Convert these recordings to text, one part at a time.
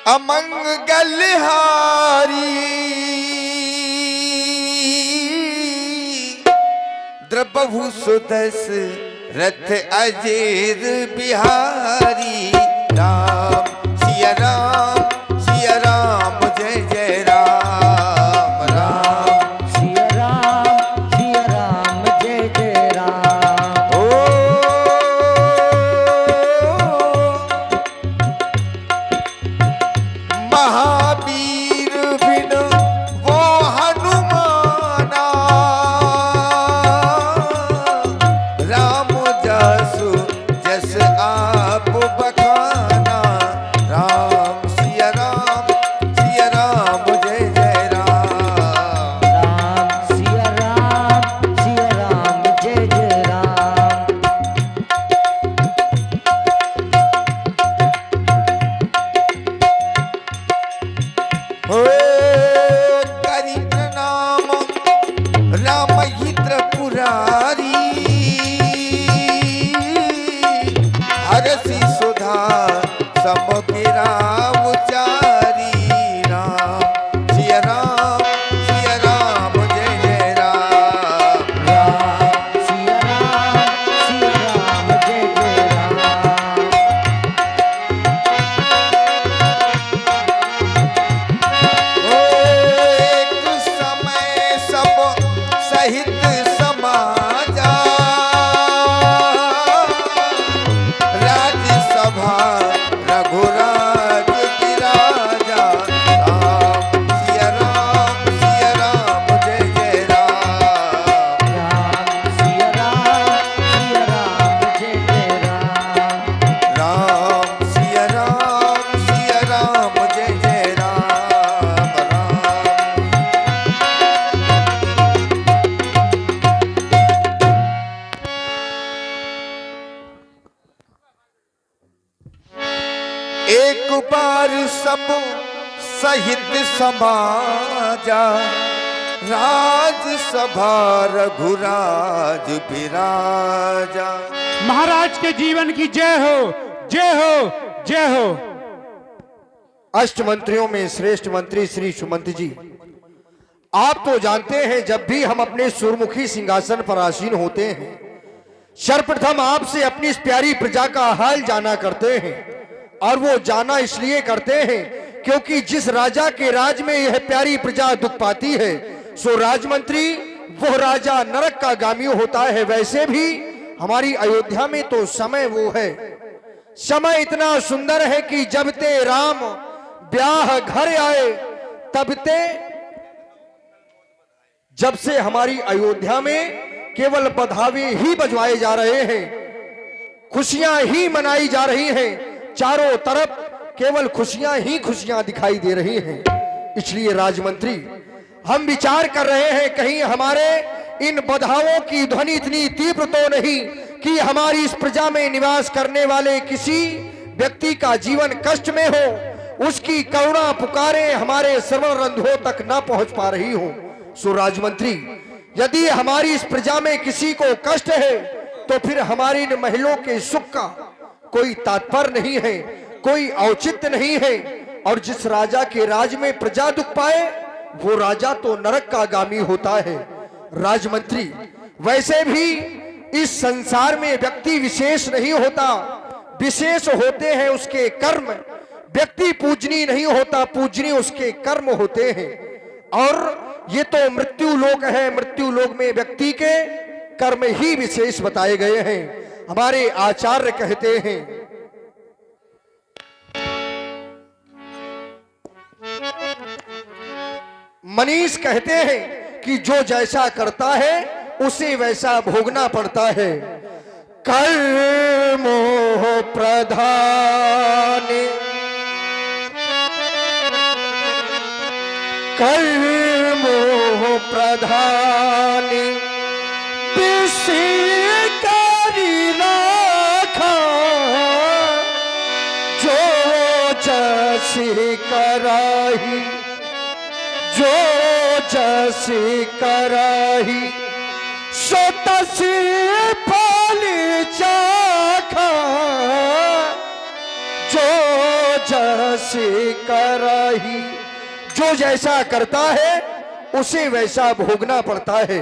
अमंगलहारी द्रबहु सुदस रथ अजेर बिहारी। राम सिया राम जय जय राम। राम सिया राम जय जय राम। ओ महावीर बिन वो हनुमाना राम जसु जस आप बखाना। राम सिया राम जय जय राम। राम सिया राम जय जय राम। होए करि प्रणाम राम ही त्रिपुरारी। हरसि सुधा समगिरा उचारी। राम सिया राम जय जय राम। राम सिया राम जय जय राम। एक समय सब सहित समाजा राज्यसभा रघुराज की राजा। राम सिया राम जय जय राम। राम सिया राम जय जय राम। राम सिया राम जय जय राम। राम एक बार सब सहित समाजा राजसभा रघुराज बिराजा। महाराज के जीवन की जय हो जय हो जय हो। अष्ट मंत्रियों में श्रेष्ठ मंत्री श्री सुमंत जी, आप तो जानते हैं जब भी हम अपने सुरमुखी सिंहासन पर आसीन होते हैं सर्वप्रथम आपसे अपनी इस प्यारी प्रजा का हाल जाना करते हैं। और वो जाना इसलिए करते हैं क्योंकि जिस राजा के राज में यह प्यारी प्रजा दुख पाती है सो राजमंत्री वो राजा नरक का गामी होता है। वैसे भी हमारी अयोध्या में तो समय वो है, समय इतना सुंदर है कि जब ते राम ब्याह घर आए तब ते जब से हमारी अयोध्या में केवल बधावे ही बजवाए जा रहे हैं, खुशियां ही मनाई जा रही हैं, चारों तरफ केवल खुशियां ही खुशियां दिखाई दे रही हैं। इसलिए राजमंत्री हम विचार कर रहे हैं कहीं हमारे इन बधावों की ध्वनि इतनी तीव्र तो नहीं कि हमारी इस प्रजा में निवास करने वाले किसी व्यक्ति का जीवन कष्ट में हो, उसकी करुणा पुकारे हमारे श्रवण रंध्रों तक न पहुंच पा रही हो। सो राजमंत्री यदि हमारी इस प्रजा में किसी को कष्ट है तो फिर हमारी इन महलों के सुख का कोई तात्पर्य नहीं है, कोई औचित्य नहीं है। और जिस राजा के राज में प्रजा दुख पाए वो राजा तो नरक का गामी होता है। राजमंत्री वैसे भी इस संसार में व्यक्ति विशेष नहीं होता, विशेष होते हैं उसके कर्म। व्यक्ति पूजनीय नहीं होता, पूजनीय उसके कर्म होते हैं। और ये तो मृत्यु लोक है, मृत्यु लोक में व्यक्ति के कर्म ही विशेष बताए गए हैं। हमारे आचार्य कहते हैं मनीष कहते हैं कि जो जैसा करता है उसे वैसा भोगना पड़ता है। कर्मो प्रधान कर्मो प्रधान विषयकारी राखा जो जैसे कराही जो जैसे कराही सो तसी फल चाखा जो जैसे कराही। जो जैसा करता है उसे वैसा भोगना पड़ता है।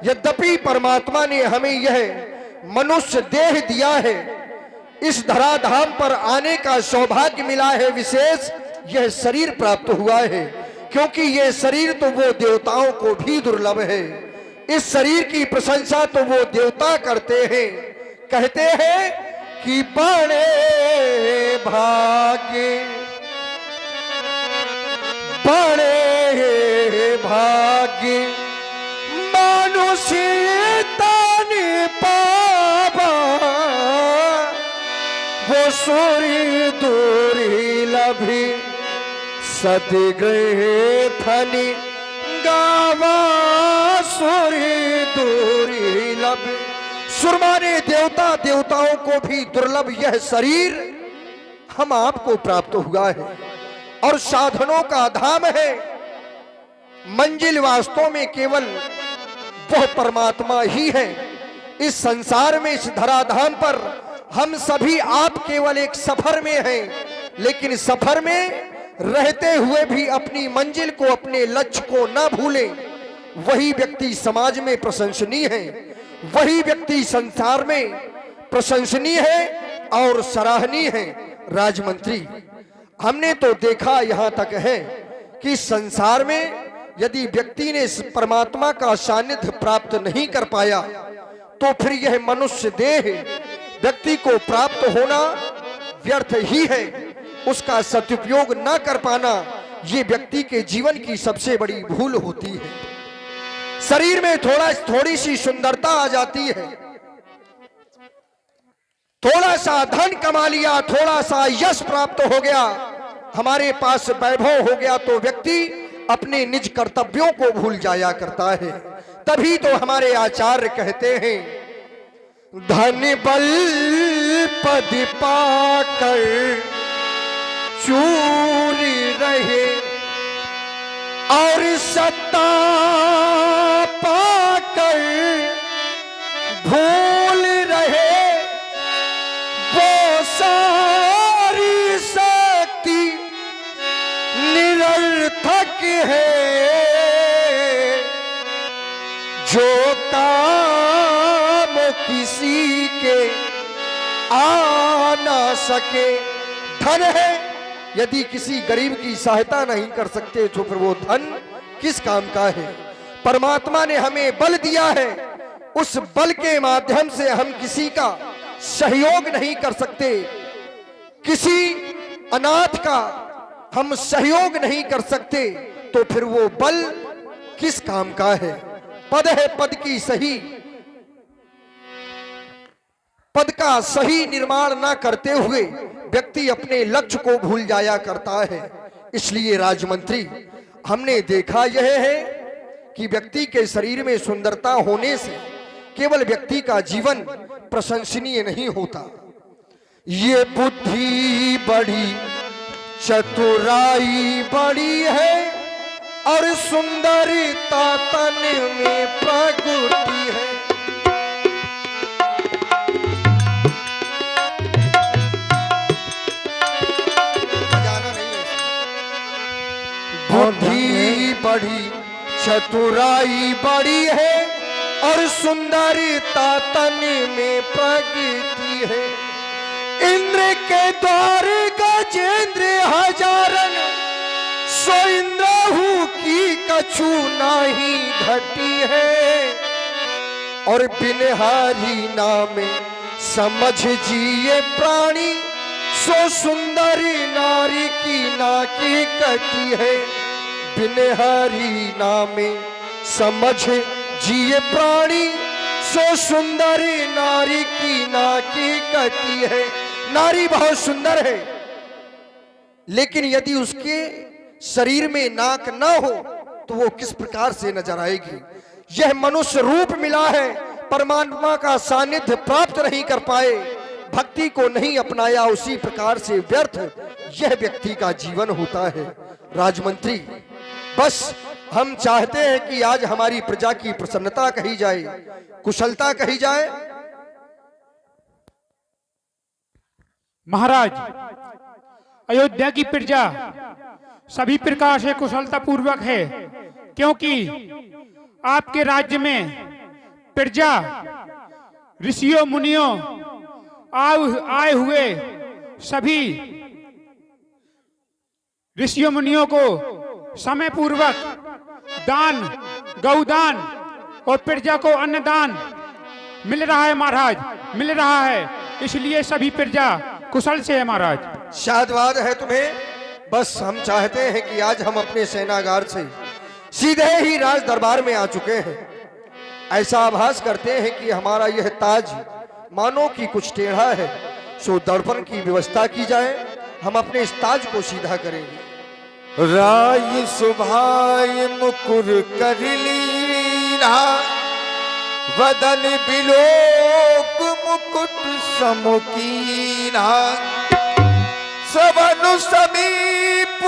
यद्यपि परमात्मा ने हमें यह मनुष्य देह दिया है, इस धराधाम पर आने का सौभाग्य मिला है, विशेष यह शरीर प्राप्त हुआ है, क्योंकि यह शरीर तो वो देवताओं को भी दुर्लभ है। इस शरीर की प्रशंसा तो वो देवता करते हैं, कहते हैं कि बड़े भाग्य, बड़े भाग्य मनुष्य तन पावा, वो सूर्य दुर्लभी सदगृह थनि गावा, सूर्य दुर्लभ। सुरमा ने देवताओं को भी दुर्लभ यह शरीर हम आपको प्राप्त हुआ है और साधनों का धाम है। मंजिल वास्तव में केवल वह परमात्मा ही है। इस संसार में, इस धराधाम पर हम सभी आप केवल एक सफर में हैं, लेकिन सफर में रहते हुए भी अपनी मंजिल को, अपने लक्ष्य को ना भूलें। वही व्यक्ति समाज में प्रशंसनीय है, वही व्यक्ति संसार में प्रशंसनीय है और सराहनीय है। राजमंत्री, हमने तो देखा यहाँ तक है कि संसार में यदि व्यक्ति ने इस परमात्मा का सानिध्य प्राप्त नहीं कर पाया तो फिर यह मनुष्य देह व्यक्ति को प्राप्त होना व्यर्थ ही है। उसका सदुपयोग न कर पाना ये व्यक्ति के जीवन की सबसे बड़ी भूल होती है। शरीर में थोड़ी सी सुंदरता आ जाती है, थोड़ा सा धन कमा लिया, थोड़ा सा यश प्राप्त हो गया, हमारे पास वैभव हो गया, तो व्यक्ति अपने निज कर्तव्यों को भूल जाया करता है। तभी तो हमारे आचार्य कहते हैं, धन बल पद पाकर चूर रहे और सत्ता पाकर भूल रहे, वो सारी शक्ति निरर्थक है जो काम किसी के आ ना सके। धन है, यदि किसी गरीब की सहायता नहीं कर सकते तो फिर वो धन किस काम का है। परमात्मा ने हमें बल दिया है, उस बल के माध्यम से हम किसी का सहयोग नहीं कर सकते, किसी अनाथ का हम सहयोग नहीं कर सकते, तो फिर वो बल किस काम का है। पद है, पद का सही निर्माण ना करते हुए व्यक्ति अपने लक्ष्य को भूल जाया करता है। इसलिए राजमंत्री, हमने देखा यह है कि व्यक्ति के शरीर में सुंदरता होने से केवल व्यक्ति का जीवन प्रशंसनीय नहीं होता। ये बुद्धि बड़ी, चतुराई बड़ी है और सुंदरता तन में प्रगति है। बुद्धि बड़ी, चतुराई बड़ी है और सुंदरता तन में प्रगति है। इंद्र के द्वार गजेंद्र हजारन, सो इंद्रहु की कछु नाही घटी है। और बिनहारी नाम समझ जिए प्राणी, सो सुंदरी नारी की नाकी कटी है। बिनहारी नामे समझ जिए प्राणी, सो सुंदरी नारी की नाकी कटी है। नारी बहुत सुंदर है, लेकिन यदि उसके शरीर में नाक ना हो तो वो किस प्रकार से नजर आएगी। यह मनुष्य रूप मिला है, परमात्मा का सानिध्य प्राप्त नहीं कर पाए, भक्ति को नहीं अपनाया, उसी प्रकार से व्यर्थ यह व्यक्ति का जीवन होता है। राजमंत्री, बस हम चाहते हैं कि आज हमारी प्रजा की प्रसन्नता कही जाए, कुशलता कही जाए। महाराज, अयोध्या की प्रजा सभी प्रकार से कुशलता पूर्वक है, क्योंकि आपके राज्य में प्रजा ऋषियों मुनियों आए हुए सभी ऋषियों मुनियों को समय पूर्वक दान, गौदान और प्रजा को अन्नदान मिल रहा है महाराज, मिल रहा है। इसलिए सभी प्रजा कुशल से है महाराज। शादवाद है तुम्हें। बस हम चाहते हैं कि आज हम अपने सेनागार से सीधे ही राज दरबार में आ चुके हैं। ऐसा आभास करते हैं कि हमारा यह ताज मानो कि कुछ टेढ़ा है, सो दर्पण की व्यवस्था की जाए, हम अपने इस ताज को सीधा करेंगे। राय सुभाय मुकुर कर लीना, वदन बिलोक मुकुट समुकीना, सवनु समीप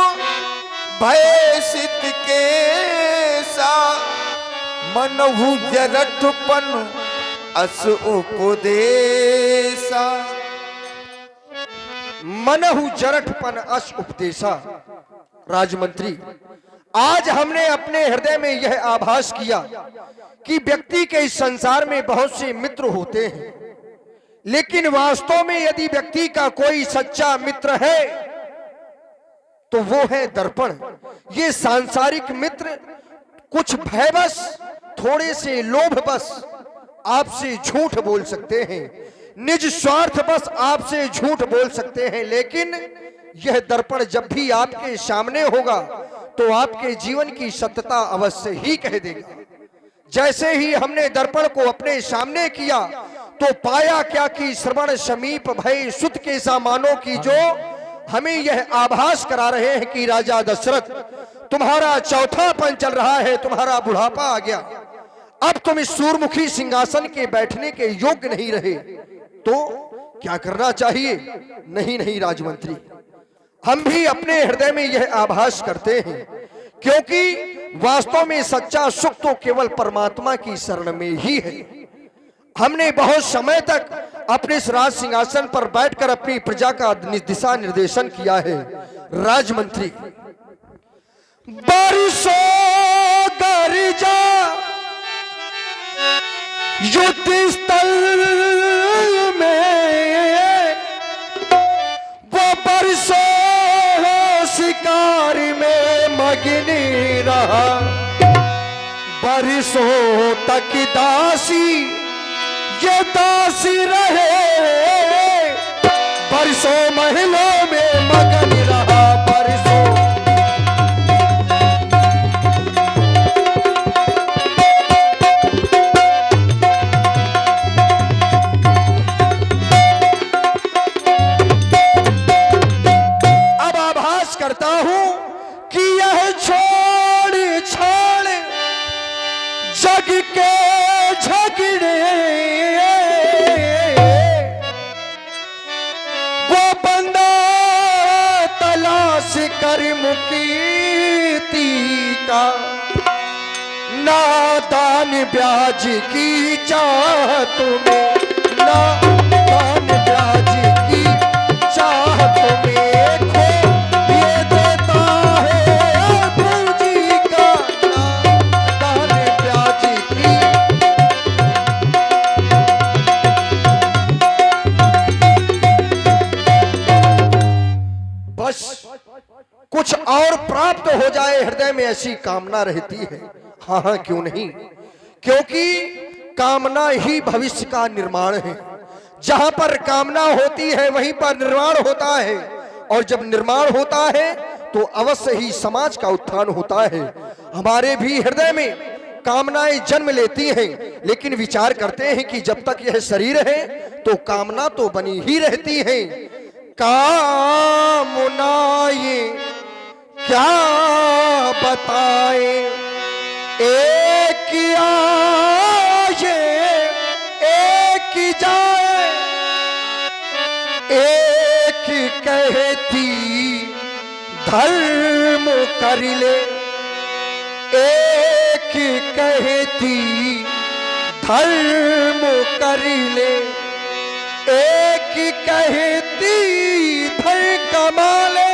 भय सित केसा, मनहु जरठपन अस उपदेशा। मनहु जरठपन अस उपदेशा। राजमंत्री, आज हमने अपने हृदय में यह आभास किया कि व्यक्ति के इस संसार में बहुत से मित्र होते हैं, लेकिन वास्तव में यदि व्यक्ति का कोई सच्चा मित्र है तो वो है दर्पण। ये सांसारिक मित्र कुछ भयवश, थोड़े से लोभवश आपसे झूठ बोल सकते हैं, निज स्वार्थ बस आपसे झूठ बोल सकते हैं, लेकिन यह दर्पण जब भी आपके सामने होगा तो आपके जीवन की सत्यता अवश्य ही कह देगा। जैसे ही हमने दर्पण को अपने सामने किया तो पाया क्या कि श्रवण समीप भय सुत के सा मानो की जो हमें यह आभास करा रहे हैं कि राजा दशरथ तुम्हारा चौथापन चल रहा है, तुम्हारा बुढ़ापा आ गया, अब तुम इस सूर्यमुखी सिंहासन के बैठने के योग्य नहीं रहे, तो क्या करना चाहिए? नहीं नहीं राजमंत्री, हम भी अपने हृदय में यह आभास करते हैं, क्योंकि वास्तव में सच्चा सुख तो केवल परमात्मा की शरण में ही है। हमने बहुत समय तक अपने इस राज सिंहासन पर बैठकर अपनी प्रजा का दिशा निर्देशन किया है। राजमंत्री, बरसों गर्जा युद्ध स्थल में, वो बरसों शिकार में मगनी रहा, बरसों तक दासी ये दासी रहे, बरसों महलों में मगन रहा, बरसों। अब आभास करता हूं कि यह छोड़ छाड़ जग के झगड़े, वो बंदा तलाश कर मुक्ति का, नादान ब्याज की चाहत में, नादान ब्याज की चाहत में खो ये देता है पूंजी का, नादान ब्याज की। बस कुछ और प्राप्त हो जाए, हृदय में ऐसी कामना रहती है। हाँ हाँ, क्यों नहीं, क्योंकि कामना ही भविष्य का निर्माण है। जहां पर कामना होती है वहीं पर निर्माण होता है, और जब निर्माण होता है तो अवश्य ही समाज का उत्थान होता है। हमारे भी हृदय में कामनाएं जन्म लेती हैं, लेकिन विचार करते हैं कि जब तक यह शरीर है तो कामना तो बनी ही रहती है। कामनाएं क्या बताए, एक आए एक जाए, एक कहती धर्म कर ले, एक कहती धर्म कर ले, एक कहती धर्म कमा ले,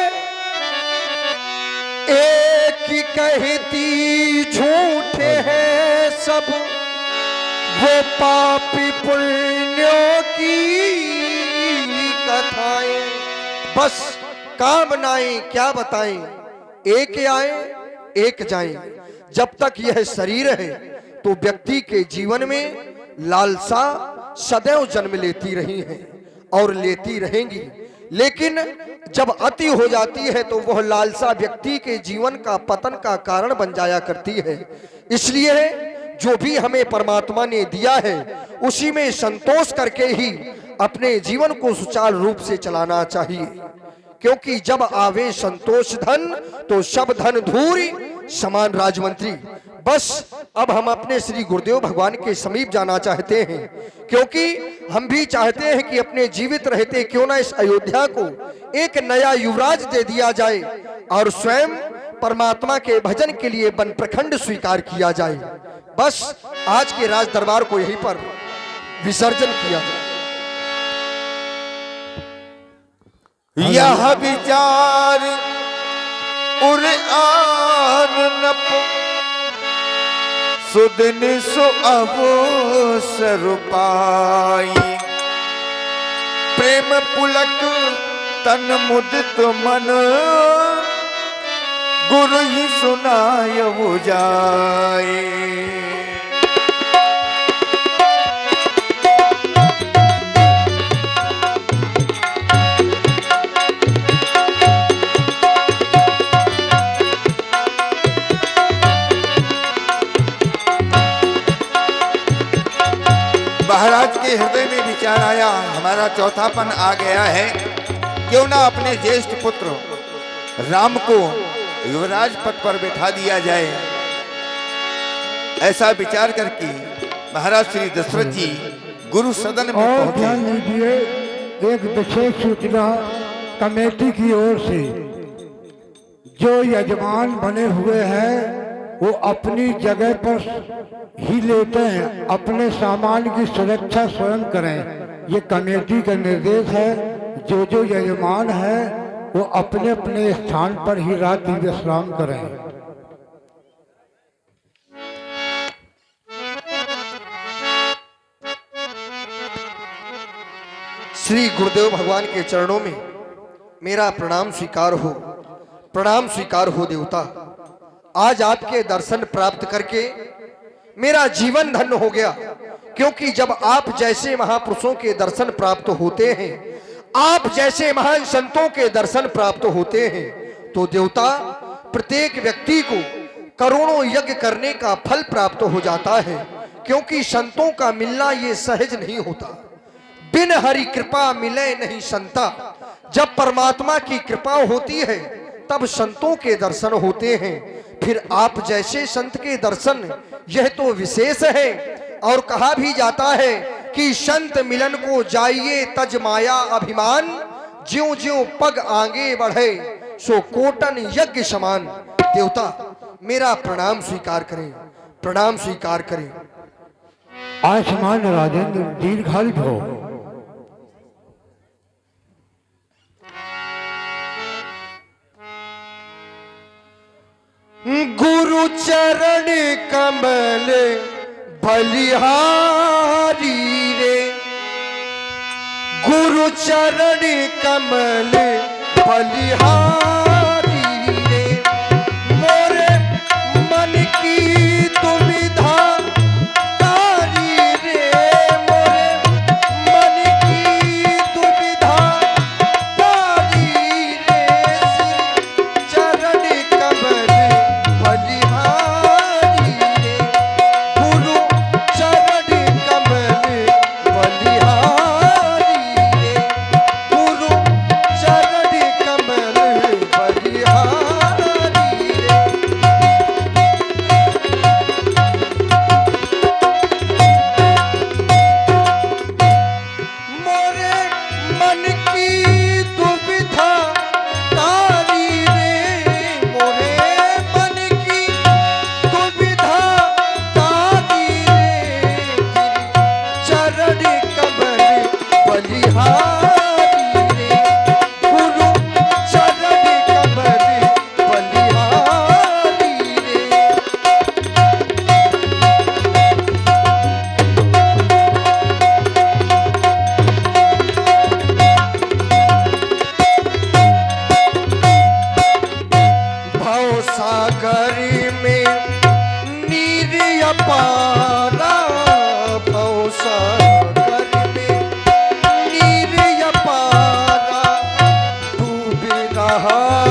कहती झूठे हैं सब वो पापी पुण्यों की कथाएं। बस काम बनाएं क्या बताएं, एक आए एक जाएं। जब तक यह शरीर है तो व्यक्ति के जीवन में लालसा सदैव जन्म लेती रही है और लेती रहेंगी, लेकिन जब अति हो जाती है तो वह लालसा व्यक्ति के जीवन का पतन का कारण बन जाया करती है। इसलिए जो भी हमें परमात्मा ने दिया है उसी में संतोष करके ही अपने जीवन को सुचारू रूप से चलाना चाहिए, क्योंकि जब आवे संतोष धन तो सब धन धूरी समान राजमंत्री। बस अब हम अपने श्री गुरुदेव भगवान के समीप जाना चाहते हैं, क्योंकि हम भी चाहते हैं कि अपने जीवित रहते क्यों ना इस अयोध्या को एक नया युवराज दे दिया जाए और स्वयं परमात्मा के भजन के लिए वन प्रखंड स्वीकार किया जाए। बस आज के राज दरबार को यहीं पर विसर्जन किया जाए। यह विचार उर आन नप सुदिन सु अवसर पाई। प्रेम पुलक तन मुदित मन गुरु ही सुनाय वो जाए। महाराज के हृदय में विचार आया, हमारा चौथापन आ गया है, क्यों ना अपने ज्येष्ठ पुत्र राम को युवराज पद पर बैठा दिया जाए। ऐसा विचार करके महाराज श्री दशरथ जी गुरु सदन में और पहुंचे। ध्यान दीजिए, एक विशेष सूचना कमेटी की ओर से। जो यजमान बने हुए हैं वो अपनी जगह पर ही लेते हैं, अपने सामान की सुरक्षा स्वयं करें, ये कमेटी का निर्देश है। जो यजमान है वो अपने अपने स्थान पर ही रात्रि विश्राम करें। श्री गुरुदेव भगवान के चरणों में मेरा प्रणाम स्वीकार हो, प्रणाम स्वीकार हो देवता। आज आपके दर्शन प्राप्त करके मेरा जीवन धन्य हो गया, क्योंकि जब आप जैसे महापुरुषों के दर्शन प्राप्त होते हैं, आप जैसे महान संतों के दर्शन प्राप्त होते हैं, तो देवता प्रत्येक व्यक्ति को करोड़ों यज्ञ करने का फल प्राप्त हो जाता है। क्योंकि संतों का मिलना ये सहज नहीं होता, बिन हरि कृपा मिले नहीं संता। जब परमात्मा की कृपा होती है तब संतों के दर्शन होते हैं। फिर आप जैसे संत के दर्शन यह तो विशेष है। और कहा भी जाता है कि संत मिलन को जाइए तज माया अभिमान, ज्यों ज्यों पग आगे बढ़े सो कोटन यज्ञ समान। देवता मेरा प्रणाम स्वीकार करें, प्रणाम स्वीकार करें। आयुष्मान राजेंद्र दीर्घायु हो। गुरु चरण कमल बलिहारी रे, गुरु चरण कमल बलिहारी रे, मोरे मन की दुविधा तारी रे, मोरे मन की दुविधा तारी रे, चरण कमल बलिहारी रे, गुरु चरण कमल बलिहारी रे, गुरु चरण कमल सागर में नीर अपारा, भव सागर में नीर अपारा डूब रहा